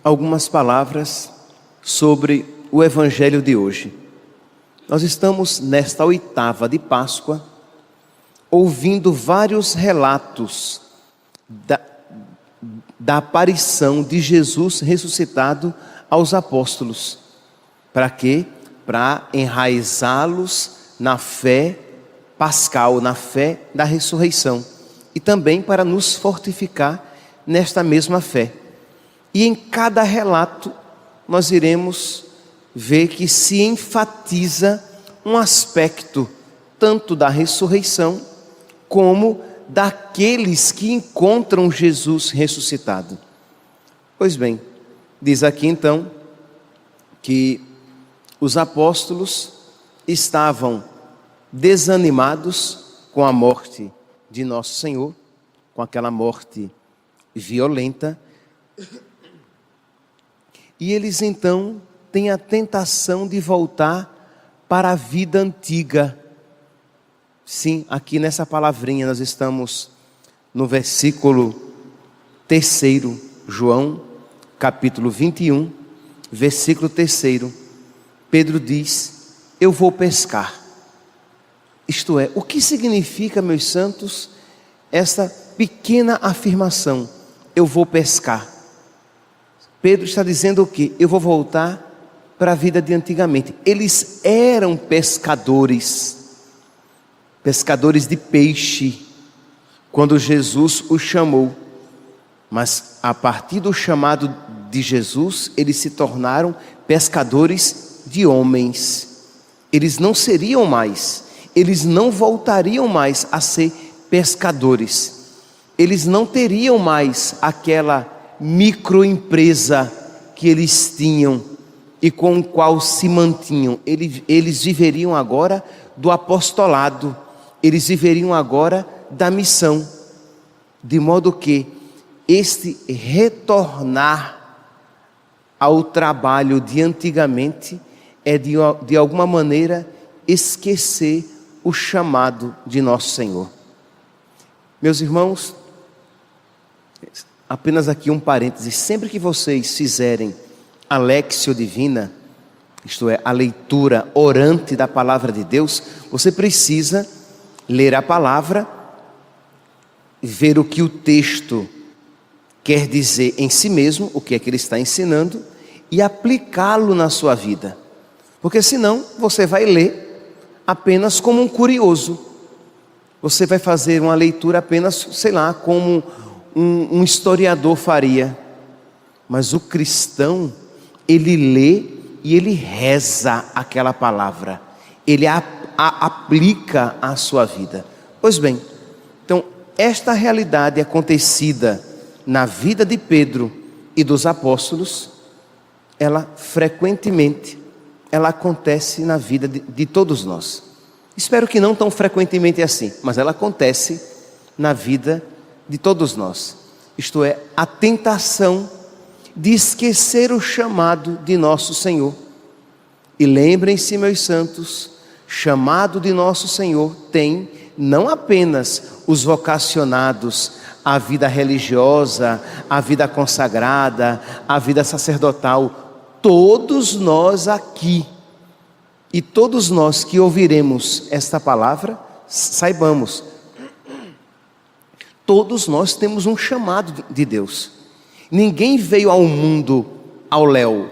algumas palavras sobre o Evangelho de hoje. Nós estamos nesta oitava de Páscoa, ouvindo vários relatos da aparição de Jesus ressuscitado aos apóstolos. Para quê? Para enraizá-los na fé pascal, na fé da ressurreição. E também para nos fortificar nesta mesma fé. E em cada relato nós iremos ver que se enfatiza um aspecto tanto da ressurreição como daqueles que encontram Jesus ressuscitado. Pois bem, diz aqui então que os apóstolos estavam desanimados com a morte de nosso Senhor, com aquela morte violenta, e eles então têm a tentação de voltar para a vida antiga. Sim, aqui nessa palavrinha nós estamos no versículo 3, João, capítulo 21, versículo 3. Pedro diz: eu vou pescar. Isto é, o que significa, meus santos, essa pequena afirmação? Eu vou pescar. Pedro está dizendo o quê? Eu vou voltar para a vida de antigamente. Eles eram pescadores de peixe, quando Jesus os chamou. Mas a partir do chamado de Jesus, eles se tornaram pescadores de homens. Eles não seriam mais, eles não voltariam mais a ser pescadores. Eles não teriam mais aquela microempresa que eles tinham e com o qual se mantinham. Eles viveriam agora do apostolado, eles viveriam agora da missão, de modo que este retornar ao trabalho de antigamente é de alguma maneira esquecer o chamado de nosso Senhor. Meus irmãos, apenas aqui um parêntese: sempre que vocês fizerem a Lectio Divina, isto é, a leitura orante da palavra de Deus, você precisa ler a palavra, ver o que o texto quer dizer em si mesmo, o que é que ele está ensinando, e aplicá-lo na sua vida. Porque senão você vai ler apenas como um curioso. Você vai fazer uma leitura apenas, sei lá, como um historiador faria. Mas o cristão, ele lê e ele reza aquela palavra. Ele aplica à sua vida. Pois bem, então esta realidade acontecida na vida de Pedro e dos apóstolos, ela frequentemente, ela acontece na vida de todos nós. Espero que não tão frequentemente assim, mas ela acontece na vida de todos nós. Isto é, a tentação de esquecer o chamado de nosso Senhor. E lembrem-se, meus santos, chamado de nosso Senhor tem não apenas os vocacionados à vida religiosa, à vida consagrada, à vida sacerdotal. Todos nós aqui, e todos nós que ouviremos esta palavra, saibamos, todos nós temos um chamado de Deus. Ninguém veio ao mundo ao léu.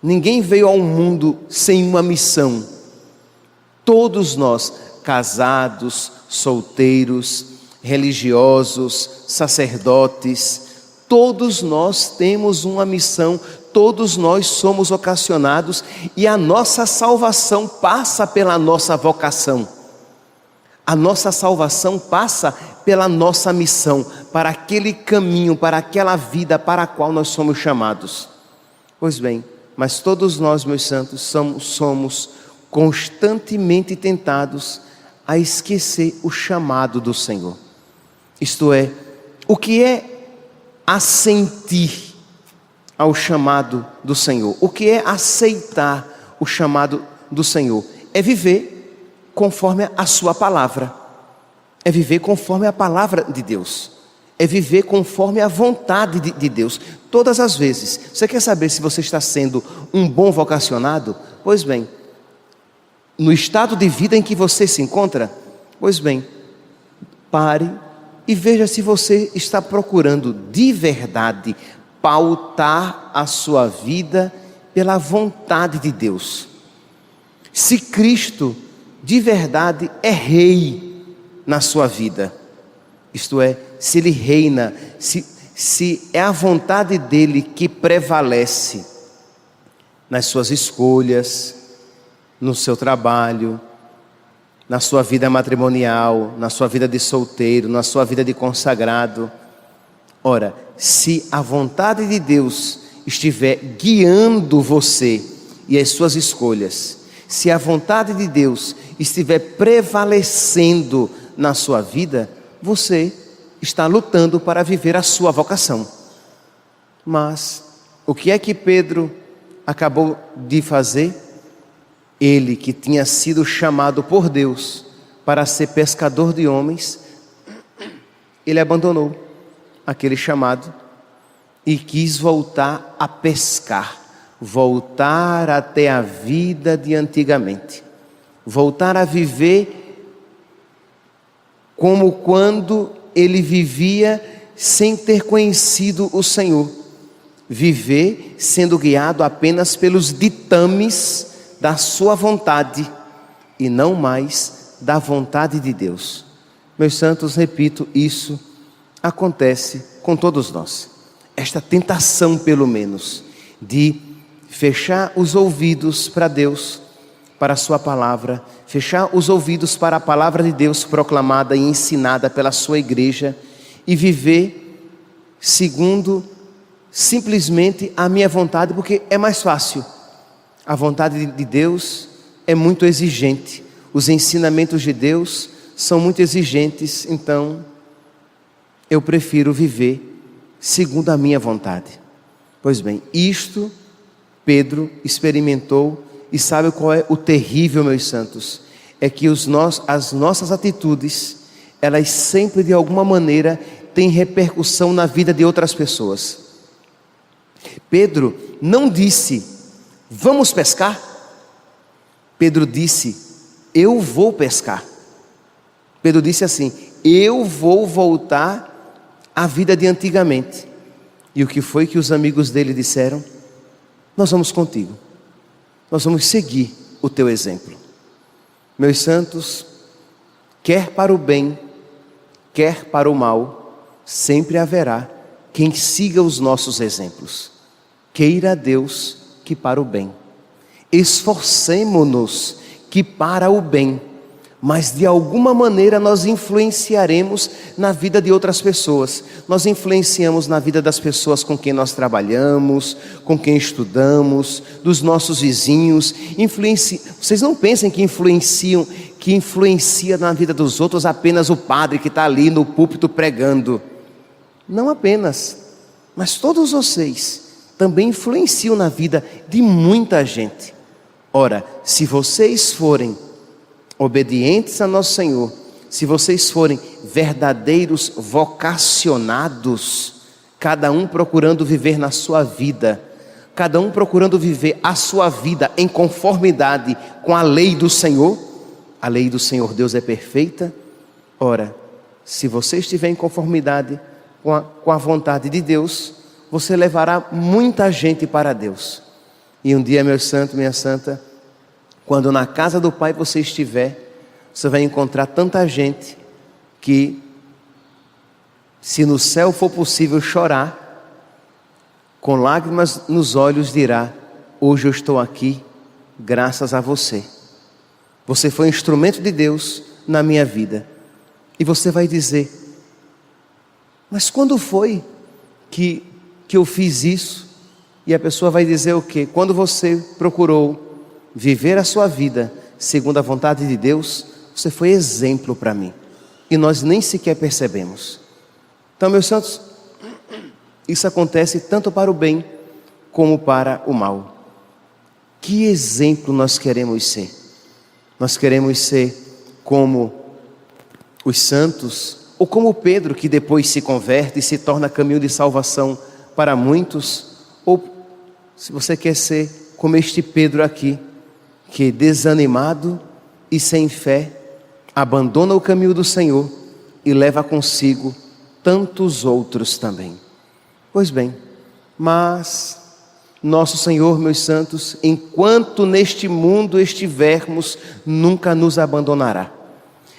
Ninguém veio ao mundo sem uma missão. Todos nós, casados, solteiros, religiosos, sacerdotes, todos nós temos uma missão, todos nós somos vocacionados e a nossa salvação passa pela nossa vocação. A nossa salvação passa pela nossa missão, para aquele caminho, para aquela vida para a qual nós somos chamados. Pois bem, mas todos nós, meus santos, somos constantemente tentados a esquecer o chamado do Senhor. Isto é, o que é assentir ao chamado do Senhor? O que é aceitar o chamado do Senhor? É viver conforme a sua palavra. É viver conforme a palavra de Deus. é viver conforme a vontade de Deus, todas as vezes. Você quer saber se você está sendo um bom vocacionado? Pois bem, no estado de vida em que você se encontra, pois bem, pare e veja se você está procurando de verdade pautar a sua vida pela vontade de Deus. Se Cristo de verdade é rei na sua vida, isto é, se Ele reina, se é a vontade dEle que prevalece nas suas escolhas, no seu trabalho, na sua vida matrimonial, na sua vida de solteiro, na sua vida de consagrado. Ora, se a vontade de Deus estiver guiando você e as suas escolhas, se a vontade de Deus estiver prevalecendo na sua vida, você está lutando para viver a sua vocação. Mas o que é que Pedro acabou de fazer? Ele que tinha sido chamado por Deus para ser pescador de homens, ele abandonou aquele chamado e quis voltar a pescar, voltar até a vida de antigamente, voltar a viver como quando ele vivia sem ter conhecido o Senhor, viver sendo guiado apenas pelos ditames da sua vontade e não mais da vontade de Deus. Meus santos, repito, isso acontece com todos nós. Esta tentação, pelo menos, de fechar os ouvidos para Deus, para a sua palavra, fechar os ouvidos para a palavra de Deus proclamada e ensinada pela sua igreja e viver segundo simplesmente a minha vontade, porque é mais fácil. A vontade de Deus é muito exigente, os ensinamentos de Deus são muito exigentes, então eu prefiro viver segundo a minha vontade. Pois bem, isto Pedro experimentou. E sabe qual é o terrível, meus santos? É que as nossas atitudes, elas sempre de alguma maneira têm repercussão na vida de outras pessoas. Pedro não disse, vamos pescar. Pedro disse, eu vou pescar. Pedro disse assim, eu vou voltar à vida de antigamente. E o que foi que os amigos dele disseram? Nós vamos contigo. Nós vamos seguir o teu exemplo. Meus santos, quer para o bem, quer para o mal, sempre haverá quem siga os nossos exemplos. Queira Deus que para o bem. Esforcemo-nos que para o bem, mas de alguma maneira nós influenciaremos na vida de outras pessoas. Nós influenciamos na vida das pessoas com quem nós trabalhamos, com quem estudamos, dos nossos vizinhos. Vocês não pensem que influencia na vida dos outros apenas o padre que está ali no púlpito pregando. Não apenas, mas todos vocês também influenciam na vida de muita gente. Ora, se vocês forem obedientes a nosso Senhor, se vocês forem verdadeiros vocacionados, cada um procurando viver na sua vida, cada um procurando viver a sua vida em conformidade com a lei do Senhor, a lei do Senhor Deus é perfeita. Ora, se você estiver em conformidade com a vontade de Deus, você levará muita gente para Deus. E um dia, meu santo, minha santa, quando na casa do Pai você estiver, você vai encontrar tanta gente que, se no céu for possível chorar, com lágrimas nos olhos dirá, hoje eu estou aqui graças a você. Você foi um instrumento de Deus na minha vida. E você vai dizer, mas quando foi que eu fiz isso? E a pessoa vai dizer o quê? Quando você procurou viver a sua vida segundo a vontade de Deus, você foi exemplo para mim. E nós nem sequer percebemos. Então, meus santos, isso acontece tanto para o bem como para o mal. Que exemplo nós queremos ser? Nós queremos ser como os santos ou como Pedro, que depois se converte e se torna caminho de salvação para muitos, ou se você quer ser como este Pedro aqui, que desanimado e sem fé, abandona o caminho do Senhor e leva consigo tantos outros também. Pois bem, mas nosso Senhor, meus santos, enquanto neste mundo estivermos, nunca nos abandonará.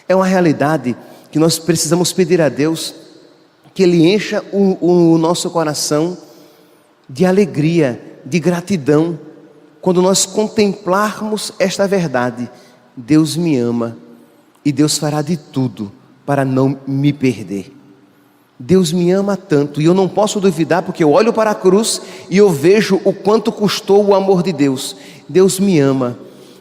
É uma realidade que nós precisamos pedir a Deus que Ele encha o nosso coração de alegria, de gratidão, quando nós contemplarmos esta verdade. Deus me ama e Deus fará de tudo para não me perder. Deus me ama tanto, e eu não posso duvidar, porque eu olho para a cruz e eu vejo o quanto custou o amor de Deus. Deus me ama,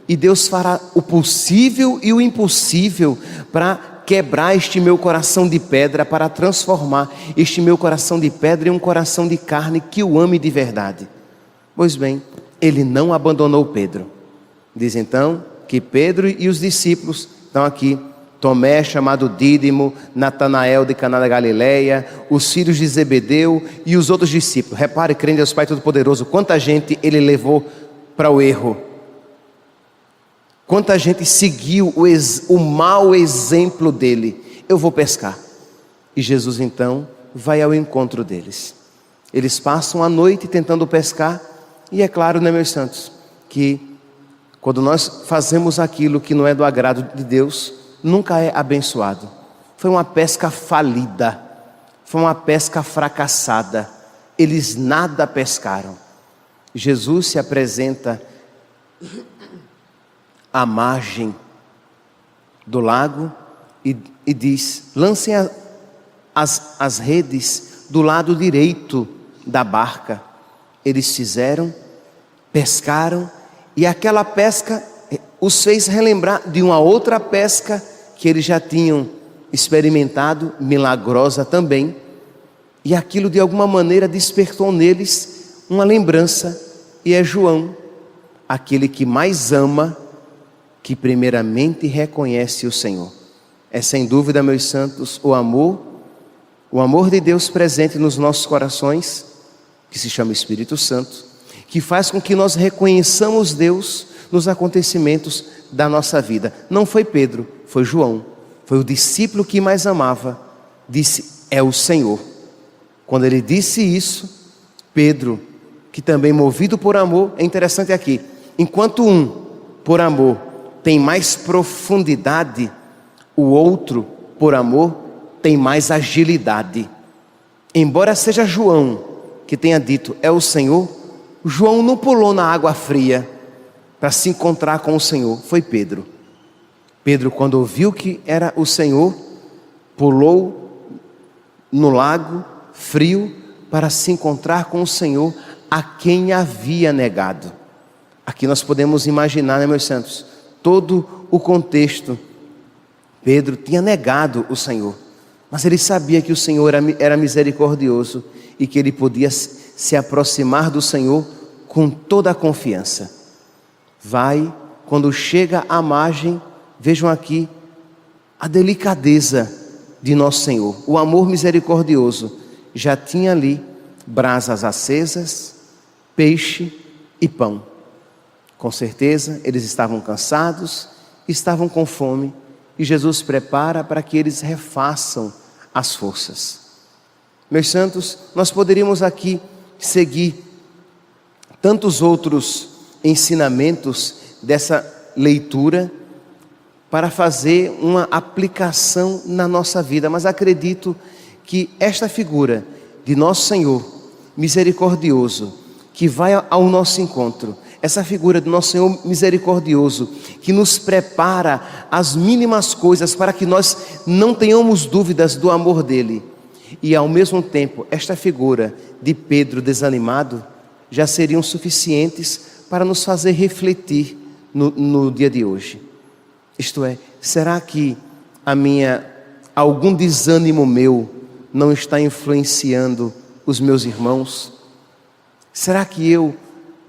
e Deus fará o possível e o impossível para quebrar este meu coração de pedra, para transformar este meu coração de pedra em um coração de carne que o ame de verdade. Pois bem, Ele não abandonou Pedro. Diz então que Pedro e os discípulos estão aqui, Tomé, chamado Dídimo, Natanael de Caná da Galileia, os filhos de Zebedeu e os outros discípulos. Repare, crendo em Deus Pai Todo-Poderoso, quanta gente Ele levou para o erro. Quanta gente seguiu o mau exemplo dele. Eu vou pescar. E Jesus então vai ao encontro deles. Eles passam a noite tentando pescar. E é claro, né, meus santos, que quando nós fazemos aquilo que não é do agrado de Deus, nunca é abençoado. Foi uma pesca falida, foi uma pesca fracassada. Eles nada pescaram. Jesus se apresenta à margem do lago e diz: lancem as redes do lado direito da barca. Eles fizeram, pescaram, e aquela pesca os fez relembrar de uma outra pesca que eles já tinham experimentado, milagrosa também, e aquilo de alguma maneira despertou neles uma lembrança, e é João, aquele que mais ama, que primeiramente reconhece o Senhor. É sem dúvida, meus santos, o amor de Deus presente nos nossos corações, que se chama Espírito Santo, que faz com que nós reconheçamos Deus nos acontecimentos da nossa vida. Não foi Pedro, foi João, foi o discípulo que mais amava, disse: é o Senhor. Quando ele disse isso, Pedro, que também movido por amor, é interessante aqui, enquanto um, por amor, tem mais profundidade, o outro, por amor, tem mais agilidade. Embora seja João que tenha dito: é o Senhor, João não pulou na água fria para se encontrar com o Senhor, foi Pedro. Pedro, quando ouviu que era o Senhor, pulou no lago frio para se encontrar com o Senhor, a quem havia negado. Aqui nós podemos imaginar, né, meus santos, todo o contexto. Pedro tinha negado o Senhor, mas ele sabia que o Senhor era misericordioso e que ele podia se aproximar do Senhor com toda a confiança. Quando chega à margem, vejam aqui a delicadeza de nosso Senhor, o amor misericordioso. Já tinha ali brasas acesas, peixe e pão. Com certeza eles estavam cansados, estavam com fome, e Jesus prepara para que eles refaçam as forças. Meus santos, nós poderíamos aqui seguir tantos outros ensinamentos dessa leitura para fazer uma aplicação na nossa vida, mas acredito que esta figura de nosso Senhor misericordioso, que vai ao nosso encontro, essa figura do nosso Senhor misericordioso, que nos prepara as mínimas coisas para que nós não tenhamos dúvidas do amor dele, e ao mesmo tempo esta figura de Pedro desanimado, já seriam suficientes para nos fazer refletir no dia de hoje. Isto é, será que algum desânimo meu não está influenciando os meus irmãos? Será que eu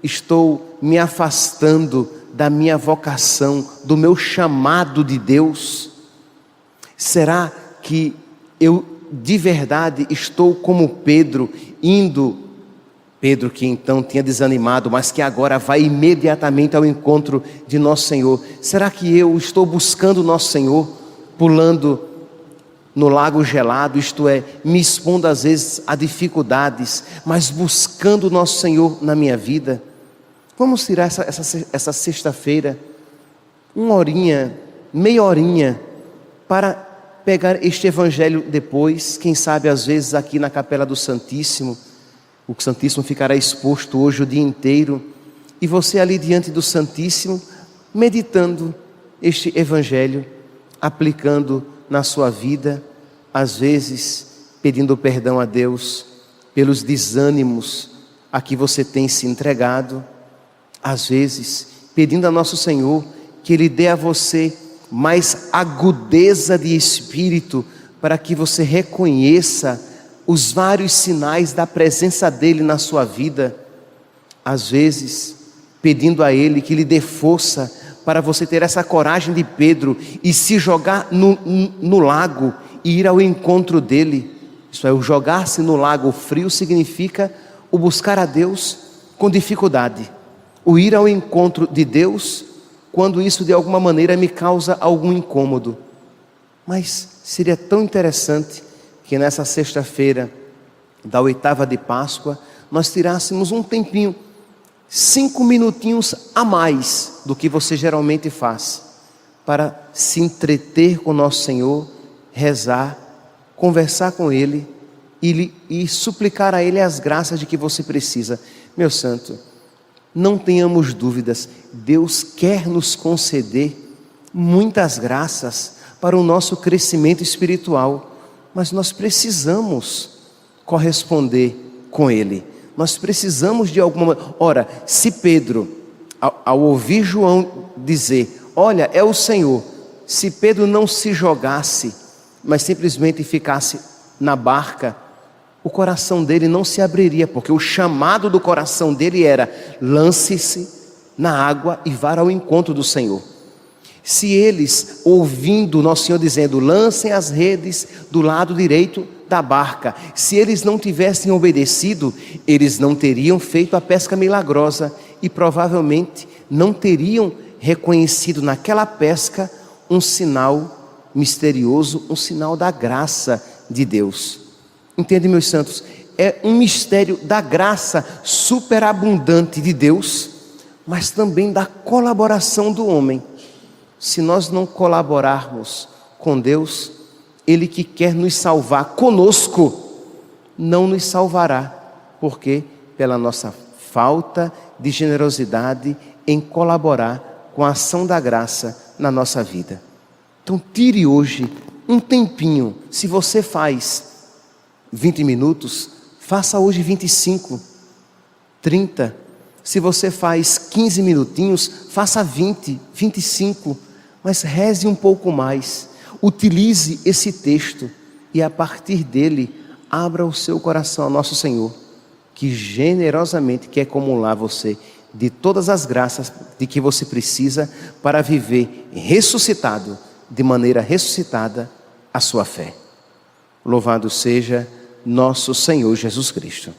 estou me afastando da minha vocação, do meu chamado de Deus? Será que eu de verdade estou como Pedro, Pedro que então tinha desanimado, mas que agora vai imediatamente ao encontro de nosso Senhor. Será que eu estou buscando nosso Senhor, pulando no lago gelado, isto é, me expondo às vezes a dificuldades, mas buscando nosso Senhor na minha vida? Vamos tirar essa sexta-feira, uma horinha, meia horinha, para pegar este evangelho depois, quem sabe às vezes aqui na Capela do Santíssimo. O Santíssimo ficará exposto hoje o dia inteiro, e você ali diante do Santíssimo, meditando este evangelho, aplicando na sua vida, às vezes pedindo perdão a Deus pelos desânimos a que você tem se entregado, às vezes pedindo a nosso Senhor que Ele dê a você mais agudeza de espírito, para que você reconheça os vários sinais da presença dEle na sua vida. Às vezes pedindo a Ele que lhe dê força para você ter essa coragem de Pedro e se jogar no lago e ir ao encontro dEle. Isso é, o jogar-se no lago frio significa o buscar a Deus com dificuldade, o ir ao encontro de Deus quando isso de alguma maneira me causa algum incômodo. Mas seria tão interessante que nessa sexta-feira da oitava de Páscoa nós tirássemos um tempinho, 5 minutinhos a mais do que você geralmente faz, para se entreter com nosso Senhor, rezar, conversar com Ele e suplicar a Ele as graças de que você precisa. Meu santo, não tenhamos dúvidas, Deus quer nos conceder muitas graças para o nosso crescimento espiritual, mas nós precisamos corresponder com Ele. Nós precisamos de alguma... Ora, se Pedro, ao ouvir João dizer, olha, é o Senhor, se Pedro não se jogasse, mas simplesmente ficasse na barca, o coração dele não se abriria, porque o chamado do coração dele era, lance-se na água e vá ao encontro do Senhor. Se eles, ouvindo nosso Senhor dizendo, lancem as redes do lado direito da barca, se eles não tivessem obedecido, eles não teriam feito a pesca milagrosa e provavelmente não teriam reconhecido naquela pesca um sinal misterioso, um sinal da graça de Deus. Entende, meus santos? É um mistério da graça superabundante de Deus, mas também da colaboração do homem. Se nós não colaborarmos com Deus, Ele que quer nos salvar conosco, não nos salvará. Por quê? Pela nossa falta de generosidade em colaborar com a ação da graça na nossa vida. Então tire hoje um tempinho. Se você faz 20 minutos, faça hoje 25, 30. Se você faz 15 minutinhos, faça 20, 25. Mas reze um pouco mais, utilize esse texto e a partir dele, abra o seu coração ao nosso Senhor, que generosamente quer acumular você de todas as graças de que você precisa para viver ressuscitado, de maneira ressuscitada, a sua fé. Louvado seja nosso Senhor Jesus Cristo.